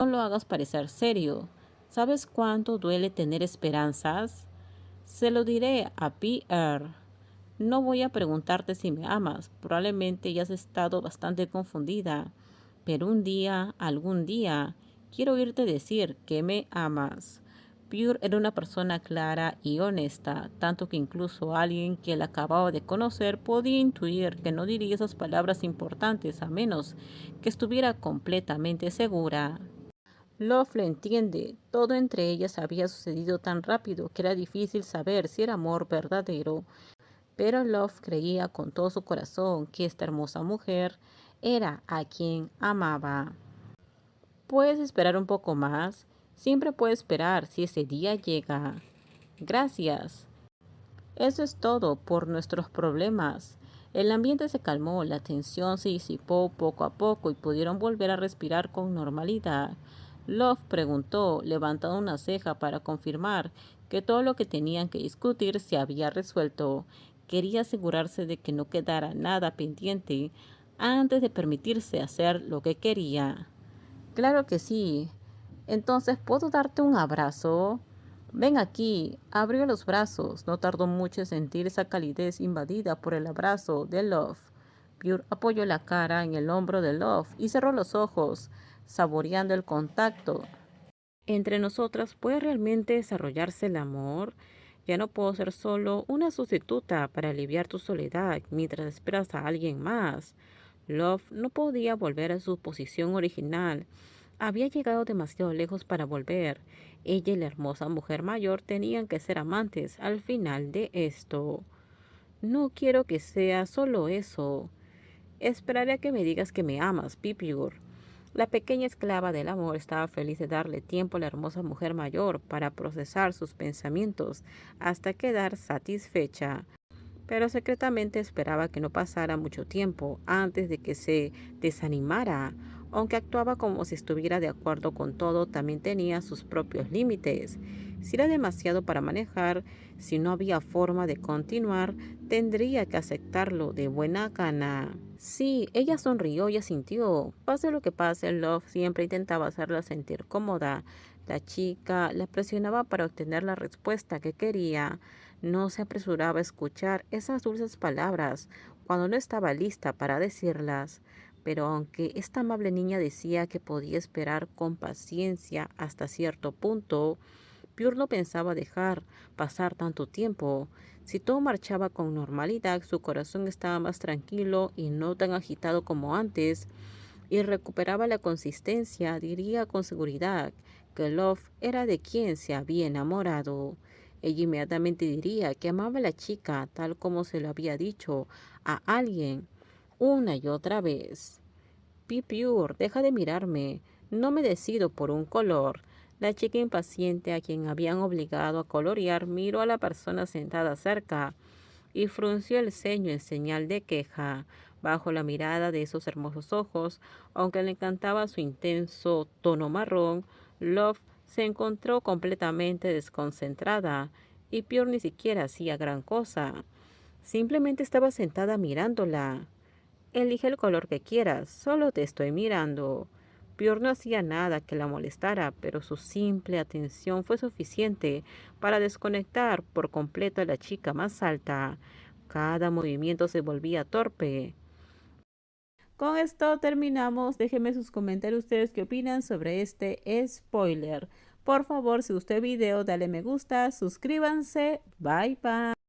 No lo hagas parecer serio. ¿Sabes cuánto duele tener esperanzas? Se lo diré a Pierre. No voy a preguntarte si me amas. Probablemente ya has estado bastante confundida. Pero un día, algún día, quiero oírte decir que me amas. Pure era una persona clara y honesta, tanto que incluso alguien que la acababa de conocer podía intuir que no diría esas palabras importantes a menos que estuviera completamente segura. Love lo entiende. Todo entre ellas había sucedido tan rápido que era difícil saber si era amor verdadero, pero Love creía con todo su corazón que esta hermosa mujer era a quien amaba. ¿Puedes esperar un poco más? Siempre puedes esperar si ese día llega. Gracias. Eso es todo por nuestros problemas. El ambiente se calmó, la tensión se disipó poco a poco y pudieron volver a respirar con normalidad. Love preguntó, levantando una ceja para confirmar que todo lo que tenían que discutir se había resuelto. Quería asegurarse de que no quedara nada pendiente antes de permitirse hacer lo que quería. Claro que sí. Entonces, ¿puedo darte un abrazo? Ven aquí. Abrió los brazos. No tardó mucho en sentir esa calidez invadida por el abrazo de Love. Pure apoyó la cara en el hombro de Love y cerró los ojos, saboreando el contacto. Entre nosotras puede realmente desarrollarse el amor. Ya no puedo ser solo una sustituta para aliviar tu soledad mientras esperas a alguien más. Love no podía volver a su posición original. Había llegado demasiado lejos para volver. Ella y la hermosa mujer mayor tenían que ser amantes al final de esto. No quiero que sea solo eso. Esperaré a que me digas que me amas, Pipiur. La pequeña esclava del amor estaba feliz de darle tiempo a la hermosa mujer mayor para procesar sus pensamientos hasta quedar satisfecha, pero secretamente esperaba que no pasara mucho tiempo antes de que se desanimara. Aunque actuaba como si estuviera de acuerdo con todo, también tenía sus propios límites. Si era demasiado para manejar, si no había forma de continuar, tendría que aceptarlo de buena gana. Sí, ella sonrió y asintió. Pase lo que pase, Love siempre intentaba hacerla sentir cómoda. La chica la presionaba para obtener la respuesta que quería. No se apresuraba a escuchar esas dulces palabras cuando no estaba lista para decirlas. Pero aunque esta amable niña decía que podía esperar con paciencia hasta cierto punto, Pure no pensaba dejar pasar tanto tiempo. Si todo marchaba con normalidad, su corazón estaba más tranquilo y no tan agitado como antes, y recuperaba la consistencia, diría con seguridad que Love era de quien se había enamorado. Ella inmediatamente diría que amaba a la chica tal como se lo había dicho a alguien una y otra vez. Pure, deja de mirarme. No me decido por un color. La chica impaciente a quien habían obligado a colorear miró a la persona sentada cerca y frunció el ceño en señal de queja. Bajo la mirada de esos hermosos ojos, aunque le encantaba su intenso tono marrón, Love se encontró completamente desconcentrada y Pure ni siquiera hacía gran cosa. Simplemente estaba sentada mirándola. Elige el color que quieras, solo te estoy mirando. Pior no hacía nada que la molestara, pero su simple atención fue suficiente para desconectar por completo a la chica más alta. Cada movimiento se volvía torpe. Con esto terminamos. Déjenme sus comentarios ustedes qué opinan sobre este spoiler. Por favor, si gustó el video, dale me gusta, suscríbanse. Bye bye.